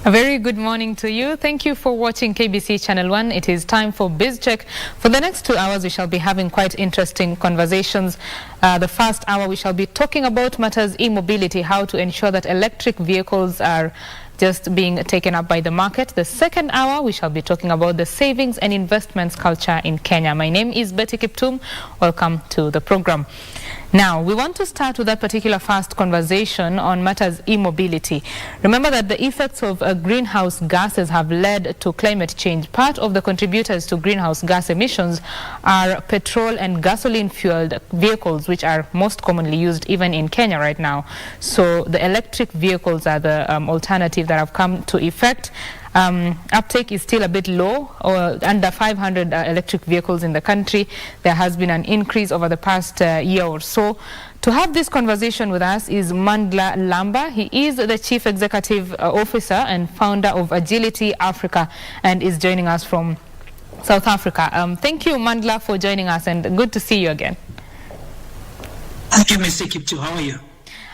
A very good morning to you. Thank you for watching KBC Channel 1. It is time for BizCheck. For the next 2 hours, we shall be having quite interesting conversations. The first hour, we shall be talking about matters e-mobility, how to ensure that electric vehicles are just being taken up by the market. The second hour, we shall be talking about the savings and investments culture in Kenya. My name is Kiptum. Welcome to the program. Now, we want to start with that particular first conversation on matters e-mobility. Remember that the effects of greenhouse gases have led to climate change. Part of the contributors to greenhouse gas emissions are petrol and gasoline-fueled vehicles, which are most commonly used even in Kenya right now. So the electric vehicles are the alternative that have come to effect. Uptake is still a bit low, or under 500 electric vehicles in the country. There has been an increase over the past year or so. To have this conversation with us is Mandla Lamba. He is the Chief Executive Officer and founder of Agilitee Africa and is joining us from South Africa. Thank you, Mandla, for joining us, and good to see you again. Thank you, Mr. Kiptum. How are you?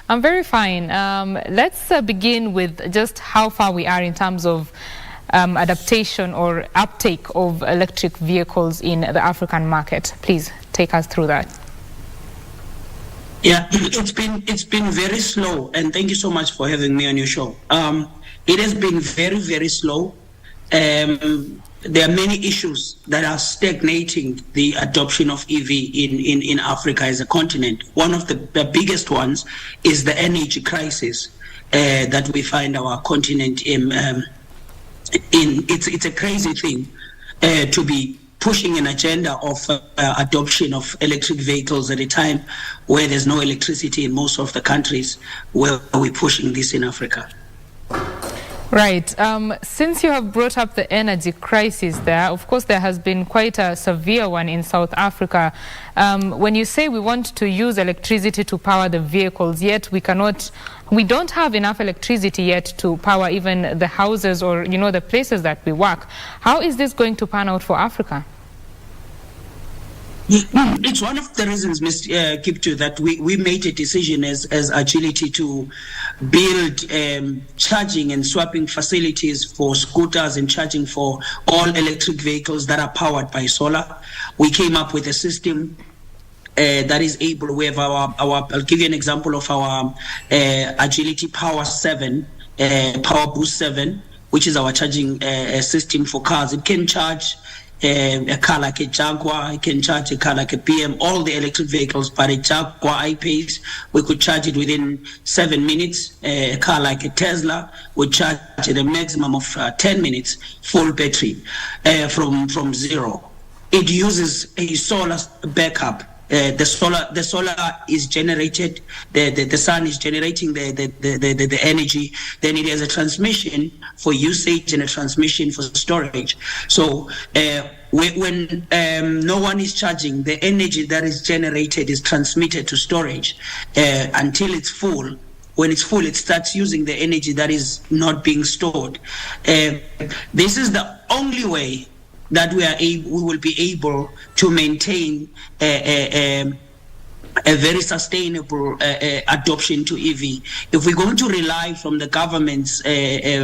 I'm very fine. Let's begin with just how far we are in terms of adaptation or uptake of electric vehicles in the African market. Please take us through that. Yeah, it's been very slow, and thank you so much for having me on your show. It has been very, very slow. There are many issues that are stagnating the adoption of EV in Africa as a continent. One of the biggest ones is the energy crisis that we find our continent in. It's a crazy thing to be pushing an agenda of adoption of electric vehicles at a time where there's no electricity in most of the countries where we're pushing this in Africa. Right. Since you have brought up the energy crisis there, of course, there has been quite a severe one in South Africa. When you say we want to use electricity to power the vehicles, yet we don't have enough electricity yet to power even the houses or, the places that we work. How is this going to pan out for Africa? It's one of the reasons, Mr. Kiptum, that we made a decision as Agilitee to build charging and swapping facilities for scooters and charging for all electric vehicles that are powered by solar. We came up with a system that is able. We have I'll give you an example of our Agilitee Power 7, Power Boost 7, which is our charging system for cars. It can charge a car like a Jaguar, it can charge a car like a PM, all the electric vehicles, but a Jaguar I-Pace, we could charge it within 7 minutes. A car like a Tesla would charge at a maximum of 10 minutes, full battery from zero. It uses a solar backup. The solar is generated, the sun is generating the energy, then it has a transmission for usage and a transmission for storage. So when no one is charging, the energy that is generated is transmitted to storage until it's full. When it's full, it starts using the energy that is not being stored. This is the only way that we will be able to maintain a very sustainable adoption to EV. If we're going to rely from the government's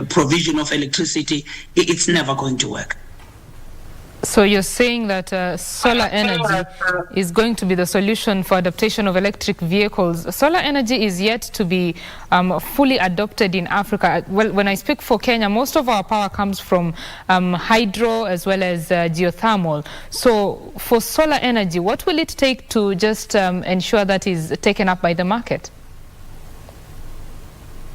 provision of electricity, it's never going to work. So you're saying that solar energy is going to be the solution for adaptation of electric vehicles. Solar energy is yet to be fully adopted in Africa. Well, when I speak for Kenya, most of our power comes from hydro as well as geothermal. So for solar energy, what will it take to just ensure that is taken up by the market?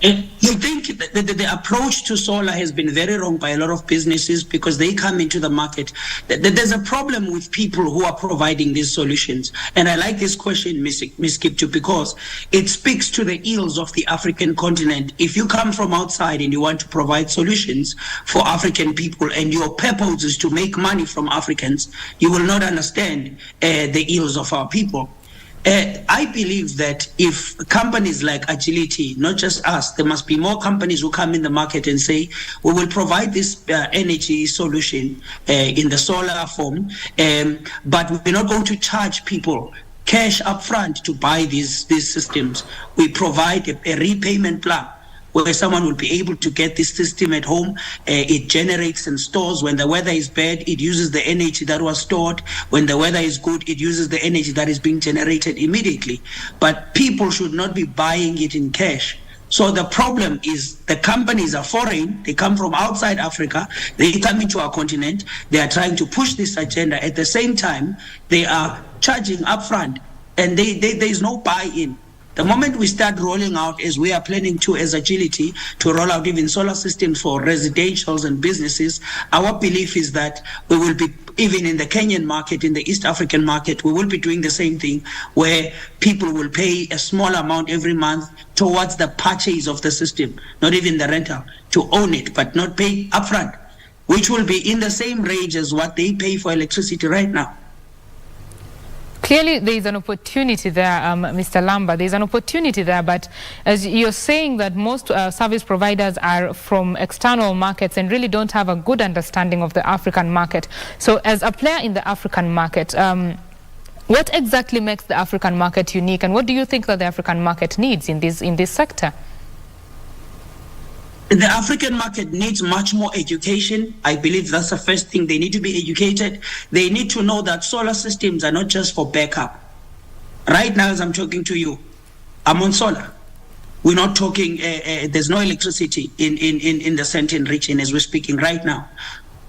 You think that the approach to solar has been very wrong by a lot of businesses because they come into the market. There's a problem with people who are providing these solutions. And I like this question, Ms. Kiptum, because it speaks to the ills of the African continent. If you come from outside and you want to provide solutions for African people and your purpose is to make money from Africans, you will not understand the ills of our people. I believe that if companies like Agilitee, not just us, there must be more companies who come in the market and say, we will provide this energy solution in the solar form, but we're not going to charge people cash up front to buy these systems. We provide a repayment plan where someone will be able to get this system at home. It generates and stores. When the weather is bad, it uses the energy that was stored. When the weather is good, it uses the energy that is being generated immediately. But people should not be buying it in cash. So the problem is the companies are foreign, they come from outside Africa, they come into our continent, they are trying to push this agenda. At the same time, they are charging upfront, and there is no buy-in. The moment we start rolling out, as we are planning to as Agilitee, to roll out even solar systems for residentials and businesses, our belief is that we will be, even in the Kenyan market, in the East African market, we will be doing the same thing, where people will pay a small amount every month towards the purchase of the system, not even the rental, to own it, but not pay upfront, which will be in the same range as what they pay for electricity right now. Clearly, there is an opportunity there, Mr. Lamba. There is an opportunity there, but as you're saying that most service providers are from external markets and really don't have a good understanding of the African market. So as a player in the African market, what exactly makes the African market unique, and what do you think that the African market needs in this sector? The African market needs much more education. I believe that's the first thing. They need to be educated. They need to know that solar systems are not just for backup. Right now, as I'm talking to you, I'm on solar. We're not talking, there's no electricity in the Sandton region as we're speaking right now.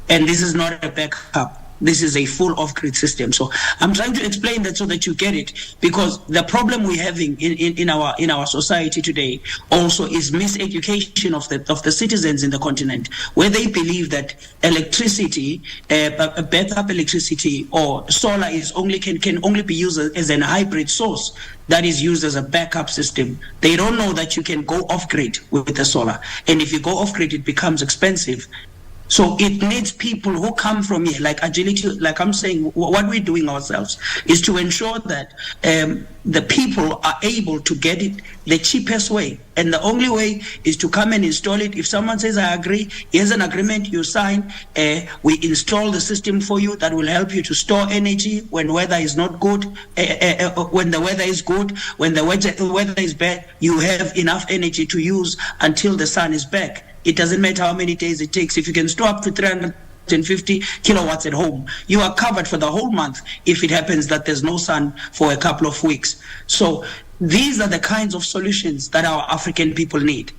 And this is not a backup. This is a full off-grid system. So I'm trying to explain that so that you get it, because the problem we're having in our society today also is miseducation of the citizens in the continent, where they believe that electricity, backup electricity or solar can only be used as a hybrid source that is used as a backup system. They don't know that you can go off-grid with the solar, and if you go off-grid, it becomes expensive. So it needs people who come from here, like Agilitee, like I'm saying, what we're doing ourselves is to ensure that the people are able to get it the cheapest way. And the only way is to come and install it. If someone says, I agree, here's an agreement, you sign, we install the system for you that will help you to store energy when weather is not good, when the weather is good, when the weather is bad, you have enough energy to use until the sun is back. It doesn't matter how many days it takes. If you can store up to 350 kilowatts at home, you are covered for the whole month if it happens that there's no sun for a couple of weeks. So these are the kinds of solutions that our African people need.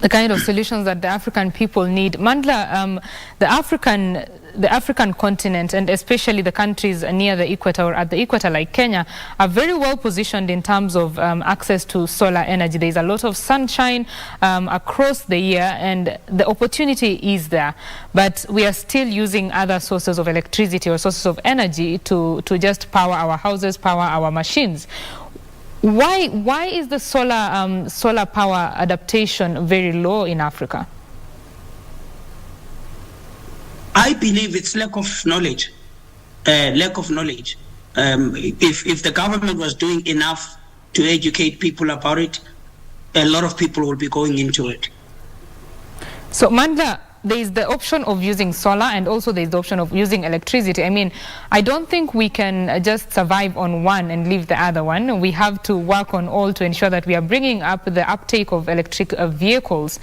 The kind of solutions that the African people need. Mandla, the African continent, and especially the countries near the equator or at the equator like Kenya, are very well positioned in terms of access to solar energy. There is a lot of sunshine across the year, and the opportunity is there. But we are still using other sources of electricity or sources of energy to just power our houses, power our machines. Why is the solar power adaptation very low in Africa? I believe it's lack of knowledge. If the government was doing enough to educate people about it, a lot of people will be going into it. So Mandla, there is the option of using solar, and also there is the option of using electricity. I mean, I don't think we can just survive on one and leave the other one. We have to work on all to ensure that we are bringing up the uptake of electric vehicles.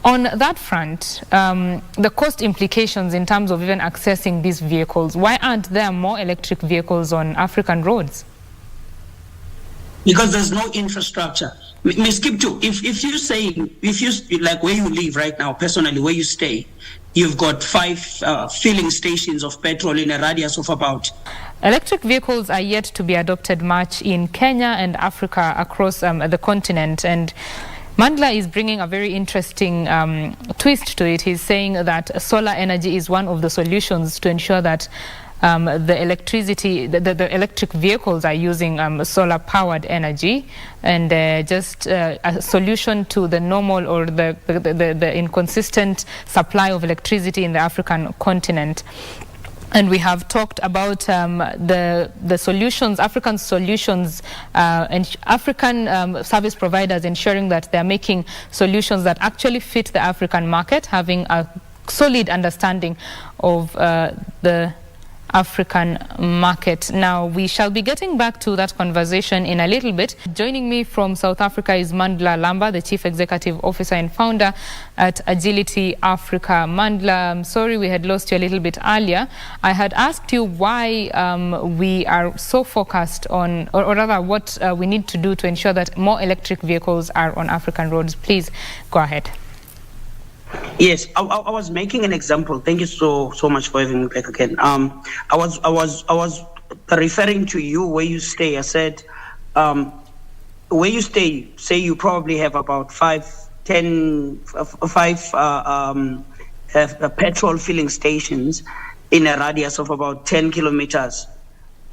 On that front, the cost implications in terms of even accessing these vehicles, why aren't there more electric vehicles on African roads? Because there's no infrastructure. Ms. Kiptum, if you like where you live right now, personally, where you stay, you've got 5 filling stations of petrol in a radius of about. Electric vehicles are yet to be adopted much in Kenya and Africa across the continent, and Mandla is bringing a very interesting twist to it. He's saying that solar energy is one of the solutions to ensure that the electric vehicles are using solar-powered energy, and just a solution to the normal or the inconsistent supply of electricity in the African continent. And we have talked about the solutions, African solutions, and African service providers ensuring that they're making solutions that actually fit the African market, having a solid understanding of the African market. Now, we shall be getting back to that conversation in a little bit. Joining me from South Africa is Mandla Lamba, the Chief Executive Officer and Founder at Agilitee Africa. Mandla, I'm sorry we had lost you a little bit earlier. I had asked you why we are so focused on, or rather what we need to do to ensure that more electric vehicles are on African roads. Please go ahead. Yes, I was making an example. Thank you so much for having me back again. I was referring to you where you stay. I said, where you stay, say you probably have about five petrol filling stations in a radius of about 10 kilometers.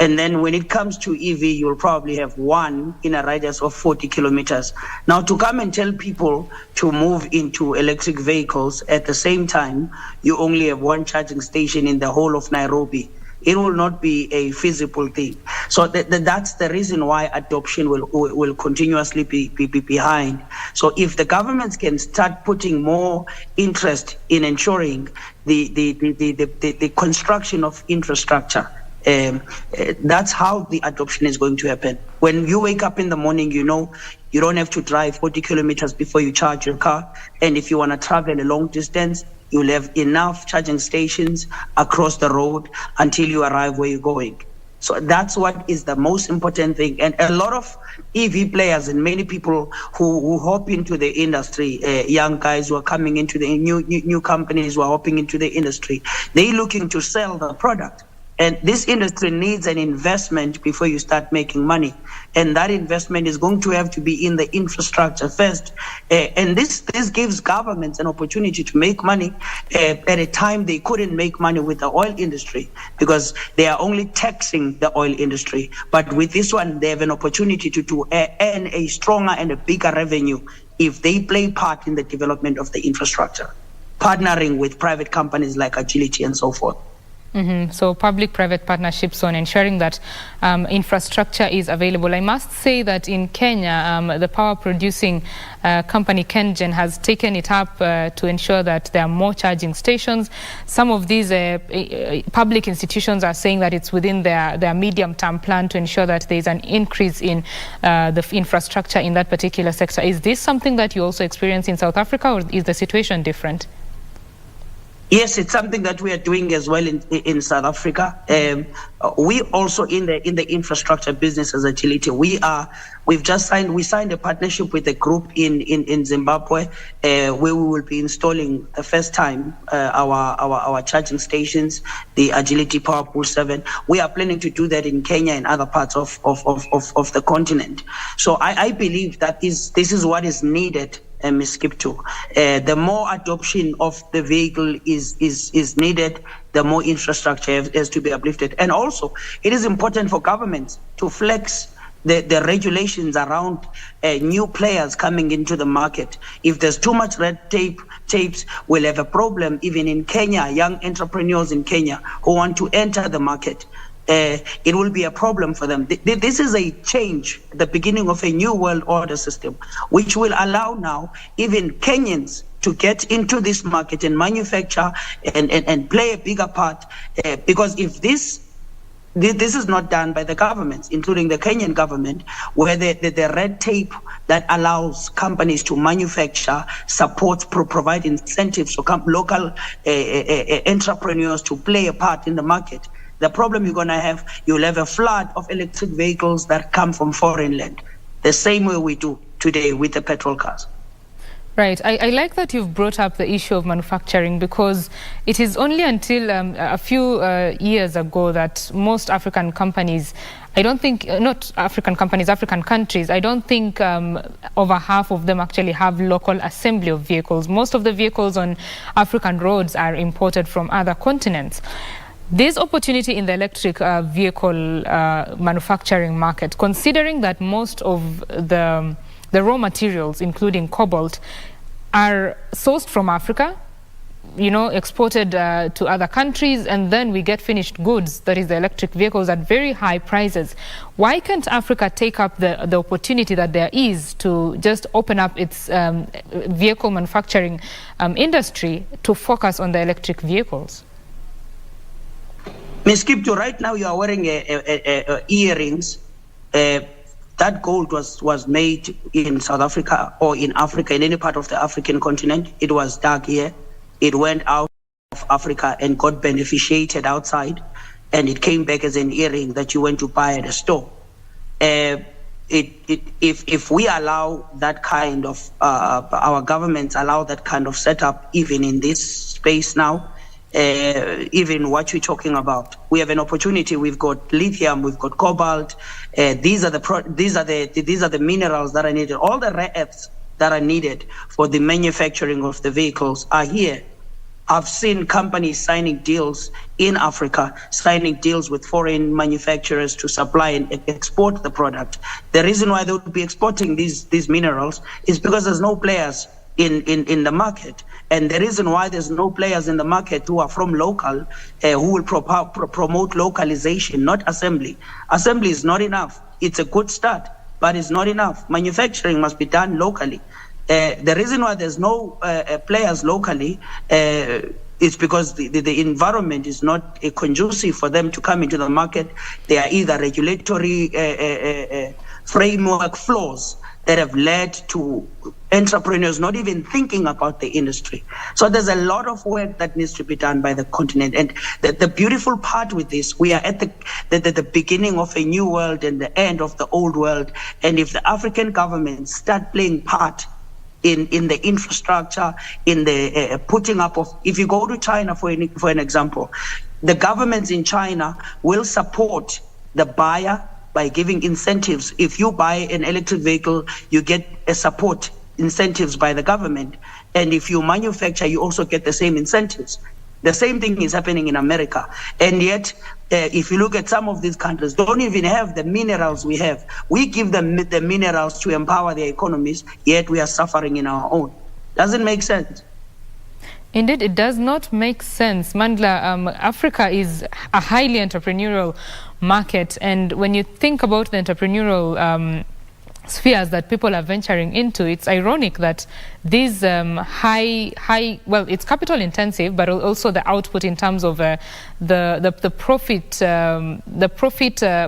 And then when it comes to EV, you'll probably have one in a radius of 40 kilometers. Now, to come and tell people to move into electric vehicles at the same time, you only have one charging station in the whole of Nairobi. It will not be a feasible thing. So that's the reason why adoption will continuously be behind. So if the governments can start putting more interest in ensuring the construction of infrastructure, that's how the adoption is going to happen. When you wake up in the morning, you know you don't have to drive 40 kilometers before you charge your car. And if you want to travel a long distance, you'll have enough charging stations across the road until you arrive where you're going. So that's what is the most important thing. And a lot of EV players and many people who hop into the industry, young guys who are coming into the new companies who are hopping into the industry, they're looking to sell the product. And this industry needs an investment before you start making money. And that investment is going to have to be in the infrastructure first. And this gives governments an opportunity to make money at a time they couldn't make money with the oil industry because they are only taxing the oil industry. But with this one, they have an opportunity to earn a stronger and a bigger revenue if they play part in the development of the infrastructure, partnering with private companies like Agilitee and so forth. So public-private partnerships on ensuring that infrastructure is available. I must say that in Kenya, the power-producing company KenGen has taken it up to ensure that there are more charging stations. Some of these public institutions are saying that it's within their medium-term plan to ensure that there is an increase in the infrastructure in that particular sector. Is this something that you also experience in South Africa, or is the situation different? Yes, it's something that we are doing as well in South Africa. We also in the infrastructure business as Agilitee. We signed a partnership with a group in Zimbabwe where we will be installing the first time our charging stations, the Agilitee Power Pool 7. We are planning to do that in Kenya and other parts of the continent. So I believe that this is what is needed. Ms. Kiptum. The more adoption of the vehicle is needed, the more infrastructure has to be uplifted. And also, it is important for governments to flex the regulations around new players coming into the market. If there's too much red tapes, we'll have a problem even in Kenya, young entrepreneurs in Kenya who want to enter the market. It will be a problem for them. This is a change, the beginning of a new world order system, which will allow now even Kenyans to get into this market and manufacture and play a bigger part. Because if this is not done by the governments, including the Kenyan government, where the red tape that allows companies to manufacture, support, provide incentives for local entrepreneurs to play a part in the market, the problem you'll have a flood of electric vehicles that come from foreign land, the same way we do today with the petrol cars. Right. I like that you've brought up the issue of manufacturing, because it is only until a few years ago that most African companies, African countries, I don't think over half of them actually have local assembly of vehicles. Most of the vehicles on African roads are imported from other continents. This opportunity in the electric vehicle manufacturing market, considering that most of the raw materials, including cobalt, are sourced from Africa, exported to other countries, and then we get finished goods, that is the electric vehicles, at very high prices. Why can't Africa take up the opportunity that there is to just open up its vehicle manufacturing industry to focus on the electric vehicles? Ms. Kiptum, right now you are wearing earrings. That gold was made in South Africa or in Africa, in any part of the African continent. It was dug here. It went out of Africa and got beneficiated outside, and it came back as an earring that you went to buy at a store. If we allow that kind of, our governments allow that kind of setup, even in this space now, even what you're talking about, we have an opportunity. We've got lithium, we've got cobalt. These are the minerals that are needed. All the rare earths that are needed for the manufacturing of the vehicles are here. I've seen companies signing deals in Africa, signing deals with foreign manufacturers to supply and export the product. The reason why they would be exporting these minerals is because there's no players in the market. And the reason why there's no players in the market who are from local, who will promote localization, not assembly. Assembly is not enough. It's a good start, but it's not enough. Manufacturing must be done locally. The reason why there's no players locally is because the environment is not conducive for them to come into the market. There are either regulatory framework flaws that have led to entrepreneurs not even thinking about the industry. So there's a lot of work that needs to be done by the continent. And the beautiful part with this, we are at the beginning of a new world and the end of the old world. And if the African governments start playing part in the infrastructure, in the putting up of, if you go to China for an example, the governments in China will support the buyer by giving incentives. If you buy an electric vehicle, you get a support incentives by the government. And if you manufacture, you also get the same incentives. The same thing is happening in America. And yet, if you look at some of these countries, don't even have the minerals we have. We give them the minerals to empower their economies, yet we are suffering in our own. Doesn't make sense. Indeed, it does not make sense. Mandla, Africa is a highly entrepreneurial market. And when you think about the entrepreneurial spheres that people are venturing into, it's ironic that these well, it's capital intensive, but also the output in terms of the profit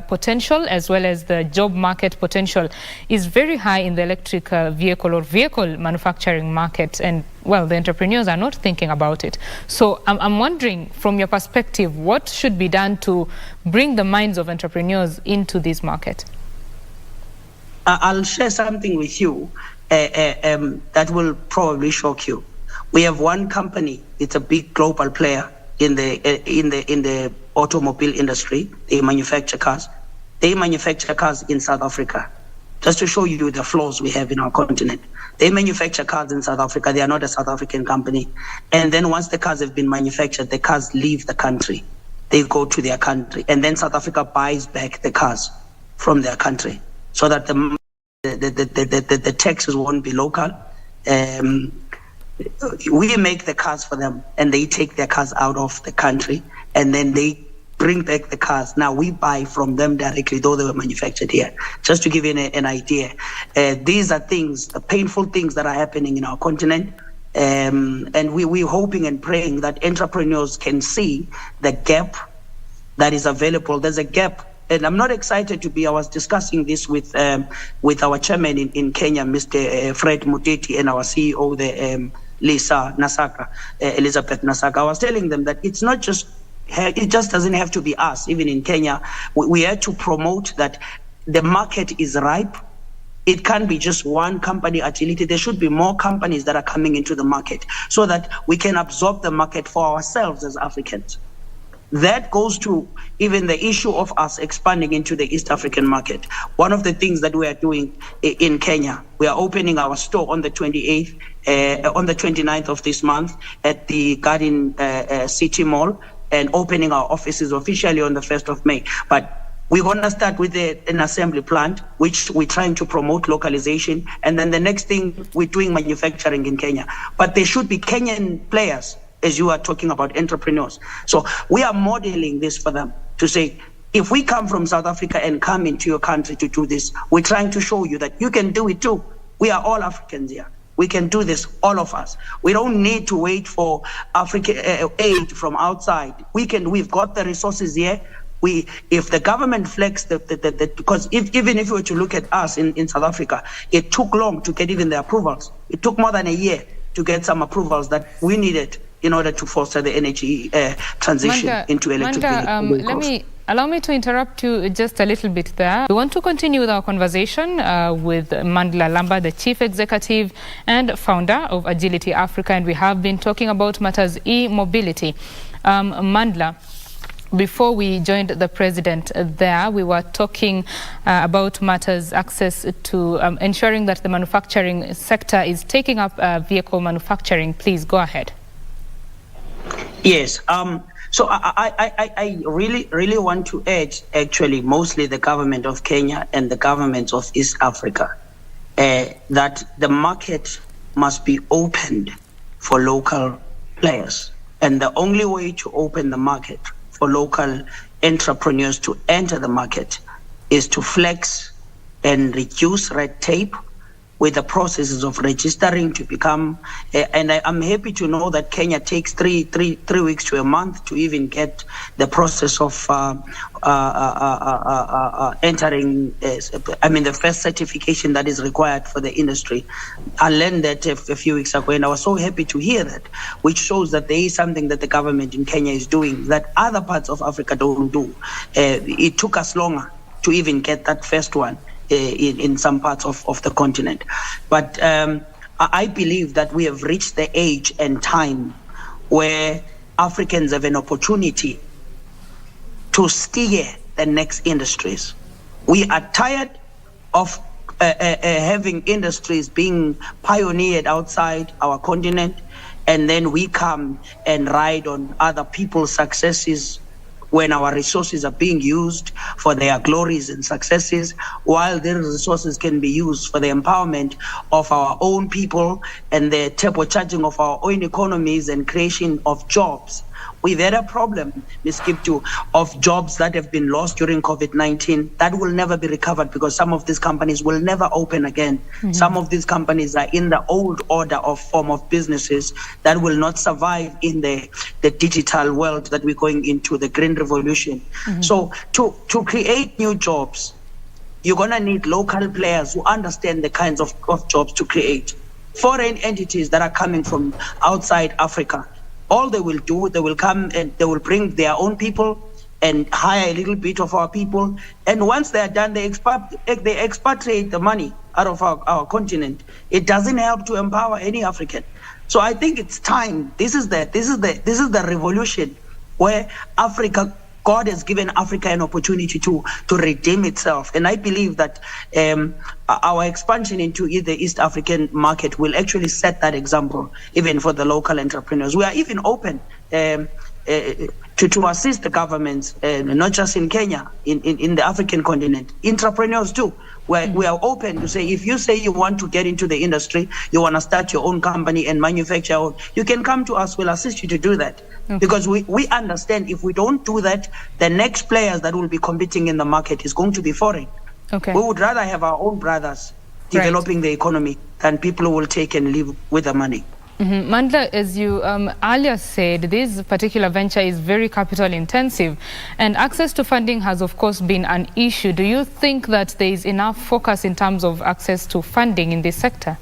potential as well as the job market potential is very high in the electric vehicle or vehicle manufacturing market. And well, the entrepreneurs are not thinking about it. So I'm wondering, from your perspective, what should be done to bring the minds of entrepreneurs into this market? I'll share something with you that will probably shock you. We have one company; it's a big global player in the automobile industry. They manufacture cars. They manufacture cars in South Africa. Just to show you the flaws we have in our continent. They manufacture cars in South Africa. They are not a South African company. And then once the cars have been manufactured, the cars leave the country. They go to their country. And then South Africa buys back the cars from their country, so that the taxes won't be local. We make the cars for them, and they take their cars out of the country, and then they bring back the cars. Now we buy from them directly, though they were manufactured here. Just to give you an idea, these are things, the painful things that are happening in our continent. And we're hoping and praying that entrepreneurs can see the gap that is available. There's a gap. And I'm not excited to be, I was discussing this with our chairman in Kenya, Mr. Fred Muteti, and our CEO, Elizabeth Nasaka. I was telling them that it's not just, it just doesn't have to be us. Even in Kenya, we had to promote that the market is ripe. It can't be just one company, Agilitee. There should be more companies that are coming into the market so that we can absorb the market for ourselves as Africans. That goes to even the issue of us expanding into the East African market. One of the things that we are doing in Kenya, we are opening our store on the 28th, on the 29th of this month at the Garden City Mall, and opening our offices officially on the 1st of May. But we're going to start with an assembly plant, which we're trying to promote localization. And then the next thing, we're doing manufacturing in Kenya. But there should be Kenyan players, as you are talking about entrepreneurs. So we are modeling this for them to say, if we come from South Africa and come into your country to do this, we're trying to show you that you can do it too. We are all Africans here. We can do this, all of us. We don't need to wait for African aid from outside. We've got the resources here. If the government flex because even if we were to look at us in South Africa, it took long to get even the approvals. It took more than a year to get some approvals that we needed in order to foster the energy transition into electric vehicles. Allow me to interrupt you just a little bit there. We want to continue with our conversation with Mandla Lamba, the Chief Executive and Founder of Agilitee Africa, and we have been talking about matters e-mobility. Mandla, before we joined the president there, we were talking about matters access to ensuring that the manufacturing sector is taking up vehicle manufacturing. Please go ahead. Yes. So I really want to urge, actually, mostly the government of Kenya and the governments of East Africa, that the market must be opened for local players. And the only way to open the market for local entrepreneurs to enter the market is to flex and reduce red tape with the processes of registering to become, and I'm happy to know that Kenya takes three weeks to a month to even get the process of entering, the first certification that is required for the industry. I learned that a few weeks ago, and I was so happy to hear that, which shows that there is something that the government in Kenya is doing that other parts of Africa don't do. It took us longer to even get that first one. In some parts of the continent. But I believe that we have reached the age and time where Africans have an opportunity to steer the next industries. We are tired of having industries being pioneered outside our continent, and then we come and ride on other people's successes when our resources are being used for their glories and successes, while their resources can be used for the empowerment of our own people and the turbocharging of our own economies and creation of jobs. We've had a problem, Ms. Kiptum, of jobs that have been lost during COVID-19 that will never be recovered because some of these companies will never open again. Mm-hmm. Some of these companies are in the old order of form of businesses that will not survive in the digital world that we're going into, the green revolution. Mm-hmm. So to create new jobs, you're going to need local players who understand the kinds of jobs to create. Foreign entities that are coming from outside Africa, all they will do, they will come and they will bring their own people and hire a little bit of our people. And once they are done, they expatriate the money out of our continent. It doesn't help to empower any African. So I think it's time. This is the revolution where God has given Africa an opportunity to redeem itself. And I believe that our expansion into the East African market will actually set that example, even for the local entrepreneurs. We are even open to assist the governments, not just in Kenya, in the African continent, entrepreneurs too. We are open to say, if you say you want to get into the industry, you want to start your own company and manufacture, you can come to us, we'll assist you to do that. Okay. Because we understand if we don't do that, the next players that will be competing in the market is going to be foreign. Okay. We would rather have our own brothers developing the economy than people who will take and live with the money. Mm-hmm. Mandla, as you earlier said, this particular venture is very capital intensive, and access to funding has of course been an issue. Do you think that there is enough focus in terms of access to funding in this sector?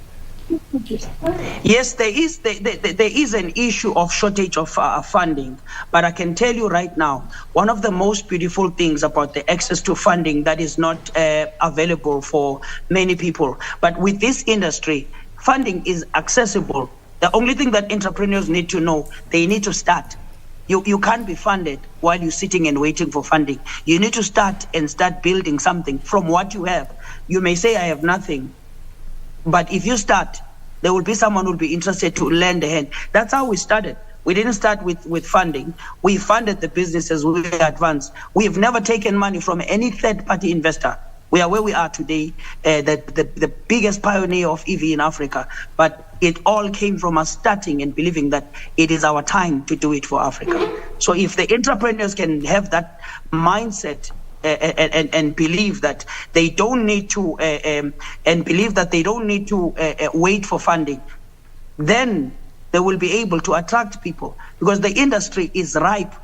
Yes, there is an issue of shortage of funding, but I can tell you right now, one of the most beautiful things about the access to funding that is not available for many people, but with this industry, funding is accessible. The only thing that entrepreneurs need to know, they need to start. You can't be funded while you're sitting and waiting for funding. You need to start building something from what you have. You may say, I have nothing. But if you start, there will be someone who will be interested to lend a hand. That's how we started. We didn't start with funding. We funded the businesses, we advanced. We have never taken money from any third-party investor. We are where we are today, the biggest pioneer of EV in Africa. But it all came from us starting and believing that it is our time to do it for Africa. So if the entrepreneurs can have that mindset and believe that they don't need to wait for funding, then they will be able to attract people, because the industry is ripe.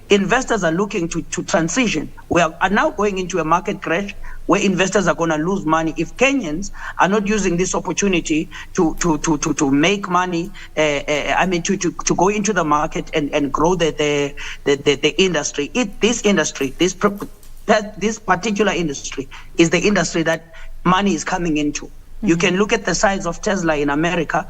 Investors are looking to transition. We are now going into a market crash where investors are going to lose money if Kenyans are not using this opportunity to make money. To go into the market and grow the industry. This particular industry is the industry that money is coming into. Mm-hmm. You can look at the size of Tesla in America.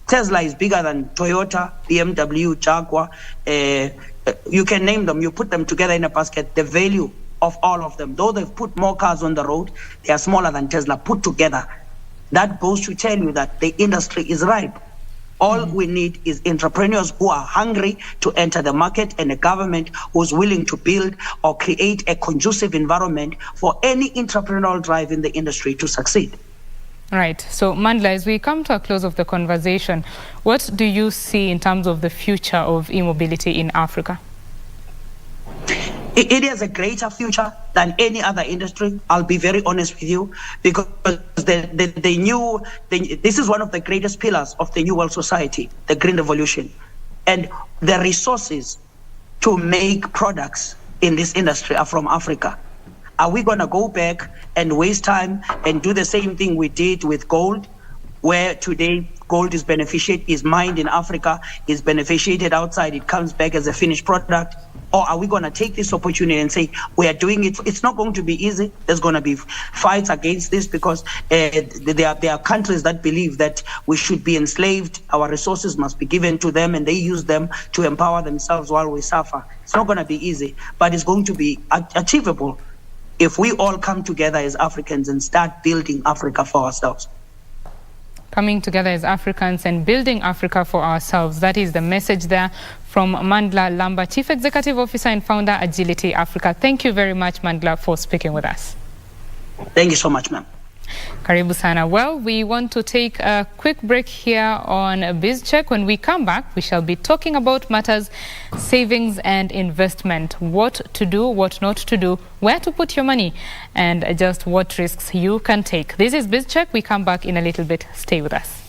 Tesla is bigger than Toyota, BMW, Jaguar. You can name them. You put them together in a basket. The value of all of them, though they've put more cars on the road, they are smaller than Tesla put together. That goes to tell you that the industry is ripe. All we need is entrepreneurs who are hungry to enter the market, and a government who's willing to build or create a conducive environment for any entrepreneurial drive in the industry to succeed. Right. So, Mandla, as we come to a close of the conversation, what do you see in terms of the future of e-mobility in Africa? It has a greater future than any other industry. I'll be very honest with you, because this is one of the greatest pillars of the New World Society, the Green Revolution. And the resources to make products in this industry are from Africa. Are we going to go back and waste time and do the same thing we did with gold, where today gold is mined in Africa, is beneficiated outside, it comes back as a finished product? Or are we going to take this opportunity and say, we are doing it? It's not going to be easy. There's going to be fights against this, because there are countries that believe that we should be enslaved. Our resources must be given to them, and they use them to empower themselves while we suffer. It's not going to be easy, but it's going to be achievable if we all come together as Africans and start building Africa for ourselves. Coming together as Africans and building Africa for ourselves. That is the message there from Mandla Lamba, Chief Executive Officer and Founder, Agilitee Africa. Thank you very much, Mandla, for speaking with us. Thank you so much, ma'am. Karibu sana. Well, we want to take a quick break here on BizCheck. When we come back, we shall be talking about matters savings and investment. What to do, what not to do, where to put your money, and just what risks you can take. This is BizCheck. We come back in a little bit. Stay with us.